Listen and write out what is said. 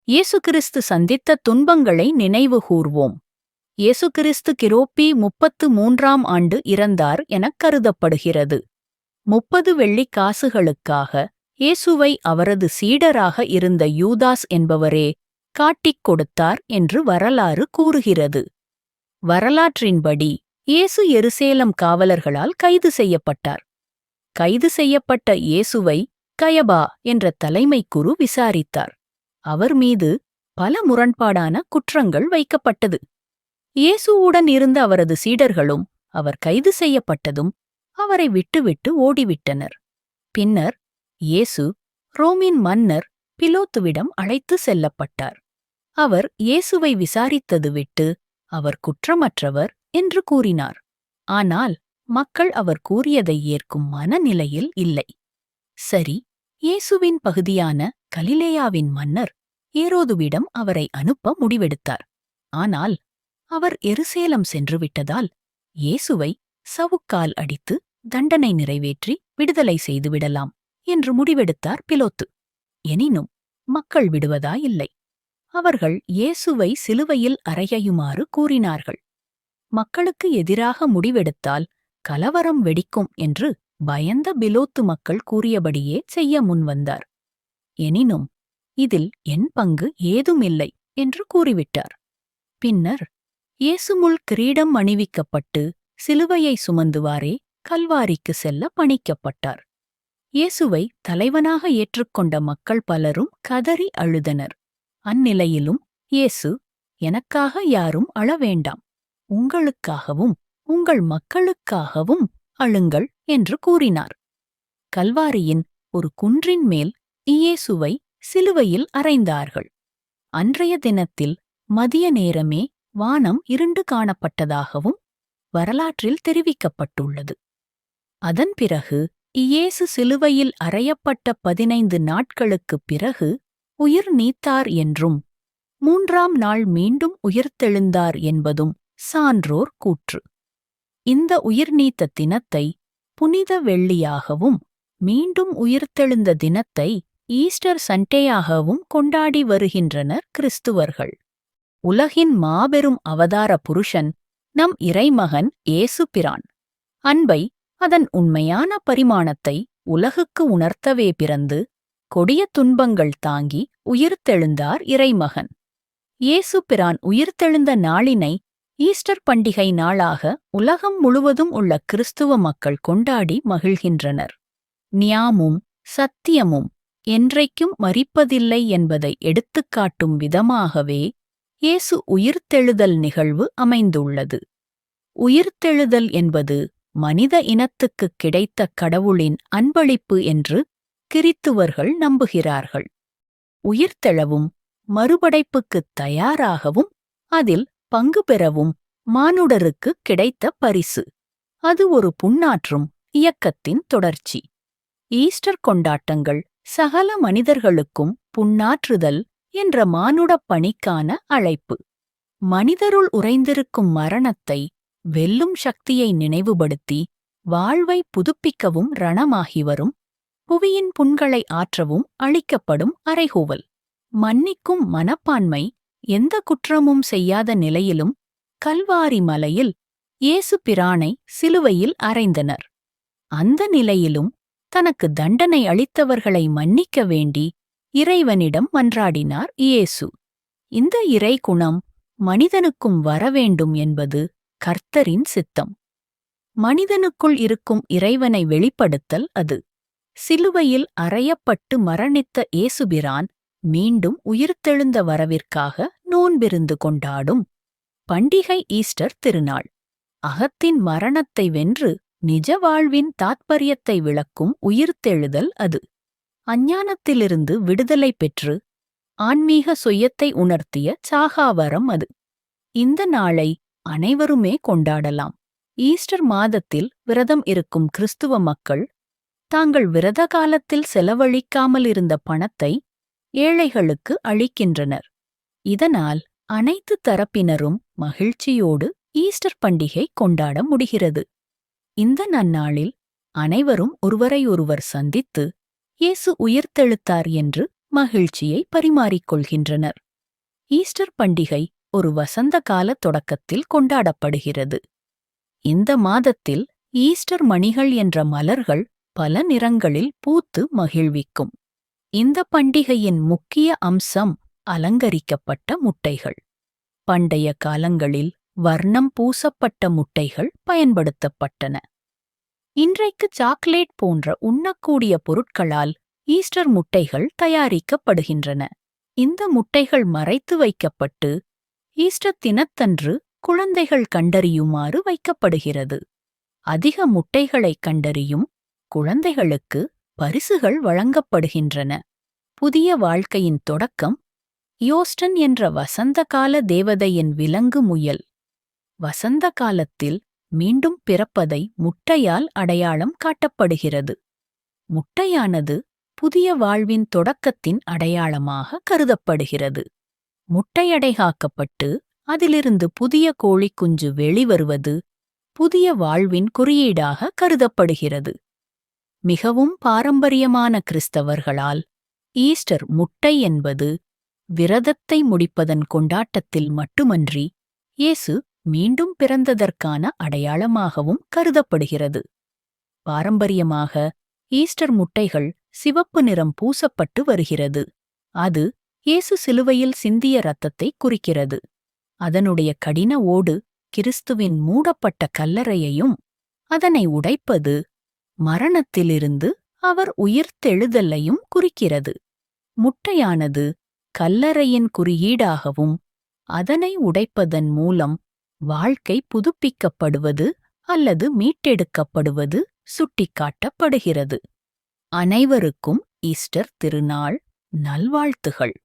இயேசு கிறிஸ்து சந்தித்த துன்பங்களை நினைவு கூர்வோம். இயேசு கிறிஸ்து கிரோப்பி 33ஆம் ஆண்டு இறந்தார் எனக் கருதப்படுகிறது. 30 வெள்ளிக் காசுகளுக்காக இயேசுவை அவரது சீடராக இருந்த யூதாஸ் என்பவரே காட்டிக் கொடுத்தார் என்று வரலாறு கூறுகிறது. வரலாற்றின்படி இயேசு எருசலேம் காவலர்களால் கைது செய்யப்பட்டார். கைது செய்யப்பட்ட இயேசுவை கயபா என்ற தலைமைக் குரு விசாரித்தார். அவர் மீது பல முரண்பாடான குற்றங்கள் வைக்கப்பட்டது. இயேசுவுடன் இருந்த அவரது சீடர்களும் அவர் கைது செய்யப்பட்டதும் அவரை விட்டுவிட்டு ஓடிவிட்டனர். பின்னர் இயேசு ரோமின் மன்னர் பிலோத்துவிடம் அழைத்து செல்லப்பட்டார். அவர் இயேசுவை விசாரித்தது விட்டு அவர் குற்றமற்றவர் என்று கூறினார். ஆனால் மக்கள் அவர் கூறியதை ஏற்கும் மனநிலையில் இல்லை. சரி, இயேசுவின் பகுதியான கலிலேயாவின் மன்னர் ஏரோதுவிடம் அவரை அனுப்ப முடிவெடுத்தார். ஆனால் அவர் எருசலேம் சென்றுவிட்டதால் இயேசுவை சவுக்கால் அடித்து தண்டனை நிறைவேற்றி விடுதலை செய்துவிடலாம் என்று முடிவெடுத்தார் பிலோத்து. எனினும் மக்கள் விடுவதாயில்லை. அவர்கள் இயேசுவை சிலுவையில் அறையுமாறு கூறினார்கள். மக்களுக்கு எதிராக முடிவெடுத்தால் கலவரம் வெடிக்கும் என்று பயந்த பிலோத்து மக்கள் கூறியபடியே செய்ய முன்வந்தார். எனினும் இதில் என் பங்கு ஏதுமில்லை என்று கூறிவிட்டார். பின்னர் இயேசு முள் கிரீடம் அணிவிக்கப்பட்டு சிலுவையை சுமந்துவாரே கல்வாரிக்கு செல்ல பணிக்கப்பட்டார். இயேசுவை தலைவனாக ஏற்றுக்கொண்ட மக்கள் பலரும் கதறி அழுதனர். அந்நிலையிலும் இயேசு, எனக்காக யாரும் அழ வேண்டாம், உங்களுக்காகவும் உங்கள் மக்களுக்காகவும் அழுங்கள் என்று கூறினார். கல்வாரியின் ஒரு குன்றின் மேல் இயேசுவை சிலுவையில் அறைந்தார்கள். அன்றைய தினத்தில் மதிய நேரமே வானம் இருண்டு காணப்பட்டதாகவும் வரலாற்றில் தெரிவிக்கப்பட்டுள்ளது. அதன் பிறகு இயேசு சிலுவையில் அறையப்பட்ட 15 நாட்களுக்குப் பிறகு உயிர் நீத்தார் என்றும் 3ஆம் நாள் மீண்டும் உயிர்த்தெழுந்தார் என்பதும் சான்றோர் கூற்று. இந்த உயிர்நீத்த தினத்தை புனித வெள்ளியாகவும் மீண்டும் உயிர்த்தெழுந்த தினத்தை ஈஸ்டர் சண்டேயாகவும் கொண்டாடி வருகின்றனர் கிறிஸ்துவர்கள். உலகின் மாபெரும் அவதார புருஷன் நம் இறைமகன் இயேசு பிரான். அன்பை, அதன் உண்மையான பரிமாணத்தை உலகுக்கு உணர்த்தவே பிறந்து கொடிய துன்பங்கள் தாங்கி உயிர்த்தெழுந்தார் இறைமகன். இயேசு பிரான் உயிர்த்தெழுந்த நாளினை ஈஸ்டர் பண்டிகை நாளாக உலகம் முழுவதும் உள்ள கிறிஸ்துவ மக்கள் கொண்டாடி மகிழ்கின்றனர். நியாமும் சத்தியமும் என்றைக்கும் மரிப்பதில்லை என்பதை எடுத்துக்காட்டும் விதமாகவே இயேசு உயிர்த்தெழுதல் நிகழ்வு அமைந்துள்ளது. உயிர்த்தெழுதல் என்பது மனித இனத்துக்குக் கிடைத்த கடவுளின் அன்பளிப்பு என்று கிறித்துவர்கள் நம்புகிறார்கள். உயிர்த்தெழவும் மறுபடைப்புக்குத் தயாராகவும் அதில் பங்கு பெறவும் மானுடருக்குக் கிடைத்த பரிசு. அது ஒரு புண்ணாற்றும் இயக்கத்தின் தொடர்ச்சி. ஈஸ்டர் கொண்டாட்டங்கள் சகல மனிதர்களுக்கும் புண்ணாற்றுதல் என்ற மானுடப் பணிக்கான அழைப்பு. மனிதருள் உறைந்திருக்கும் மரணத்தை வெல்லும் சக்தியை நினைவுபடுத்தி வாழ்வை புதுப்பிக்கவும் ரணமாகி வரும் புவியின் புண்களை ஆற்றவும் அளிக்கப்படும் அறைகூவல். மன்னிக்கும் மனப்பான்மை எந்த குற்றமும் செய்யாத நிலையிலும் கல்வாரி மலையில் இயேசு பிரானை சிலுவையில் அறைந்தனர். அந்த நிலையிலும் தனக்கு தண்டனை அளித்தவர்களை மன்னிக்க வேண்டி இறைவனிடம் மன்றாடினார் இயேசு. இந்த இறைகுணம் மனிதனுக்கும் வரவேண்டும் என்பது கர்த்தரின் சித்தம். மனிதனுக்குள் இருக்கும் இறைவனை வெளிப்படுத்தல் அது. சிலுவையில் அறையப்பட்டு மரணித்த இயேசுபிரான் மீண்டும் உயிர்த்தெழுந்த வரவிற்காக நோன்பிருந்து கொண்டாடும் பண்டிகை ஈஸ்டர் திருநாள். அகத்தின் மரணத்தை வென்று நிஜ வாழ்வின் தாத்பரியத்தை விளக்கும் உயிர்த்தெழுதல் அது. அஞ்ஞானத்திலிருந்து விடுதலை பெற்று ஆன்மீக சுயத்தை உணர்த்திய சாகாவரம் அது. இந்த நாளை அனைவருமே கொண்டாடலாம். ஈஸ்டர் மாதத்தில் விரதம் இருக்கும் கிறிஸ்துவ மக்கள் தாங்கள் விரத காலத்தில் செலவழிக்காமல் இருந்த பணத்தை ஏழைகளுக்கு அளிக்கின்றனர். இதனால் அனைத்து தரப்பினரும் மகிழ்ச்சியோடு ஈஸ்டர் பண்டிகை கொண்டாட முடிகிறது. இந்த நன்னாளில் அனைவரும் ஒருவரையொருவர் சந்தித்து இயேசு உயிர்த்தெழுத்தார் என்று மகிழ்ச்சியை பரிமாறிக்கொள்கின்றனர். ஈஸ்டர் பண்டிகை ஒரு வசந்த கால தொடக்கத்தில் கொண்டாடப்படுகிறது. இந்த மாதத்தில் ஈஸ்டர் மணிகள் என்ற மலர்கள் பல நிறங்களில் பூத்து மகிழ்விக்கும். இந்த பண்டிகையின் முக்கிய அம்சம் அலங்கரிக்கப்பட்ட முட்டைகள். பண்டைய காலங்களில் வர்ணம் பூசப்பட்ட முட்டைகள் பயன்படுத்தப்பட்டன. இன்றைக்கு சாக்லேட் போன்ற உண்ணக்கூடிய பொருட்களால் ஈஸ்டர் முட்டைகள் தயாரிக்கப்படுகின்றன. இந்த முட்டைகள் மறைத்து வைக்கப்பட்டு ஈஸ்டர் தினத்தன்று குழந்தைகள் கண்டறியுமாறு வைக்கப்படுகிறது. அதிக முட்டைகளை கண்டறியும் குழந்தைகளுக்கு பரிசுகள் வழங்கப்படுகின்றன. புதிய வாழ்க்கையின் தொடக்கம் யோஸ்டன் என்ற வசந்த கால தேவதையின் விலங்கு முயல். வசந்த காலத்தில் மீண்டும் பிறப்பதை முட்டையால் அடையாளம் காட்டப்படுகிறது. முட்டையானது புதிய வாழ்வின் தொடக்கத்தின் அடையாளமாக கருதப்படுகிறது. முட்டையடைகாக்கப்பட்டு அதிலிருந்து புதிய கோழிக்குஞ்சு வெளிவருவது புதிய வாழ்வின் குறியீடாக கருதப்படுகிறது. மிகவும் பாரம்பரியமான கிறிஸ்தவர்களால் ஈஸ்டர் முட்டை என்பது விரதத்தை முடிப்பதன் கொண்டாட்டத்தில் மட்டுமன்றி இயேசு மீண்டும் பிறந்ததற்கான அடையாளமாகவும் கருதப்படுகிறது. பாரம்பரியமாக ஈஸ்டர் முட்டைகள் சிவப்பு நிறம் பூசப்பட்டு வருகிறது. அது இயேசு சிலுவையில் சிந்திய இரத்தத்தை குறிக்கிறது. அதனுடைய கடின ஓடு கிறிஸ்துவின் மூடப்பட்ட கல்லறையையும் அதனை உடைப்பது மரணத்திலிருந்து அவர் உயிர்த்தெழுதலையும் குறிக்கிறது. முட்டையானது கல்லறையின் குறியீடாகவும் அதனை உடைப்பதன் மூலம் வாழ்க்கை புதுப்பிக்கப்படுவது அல்லது மீட்டெடுக்கப்படுவது சுட்டிக்காட்டப்படுகிறது. அனைவருக்கும் ஈஸ்டர் திருநாள் நல்வாழ்த்துகள்.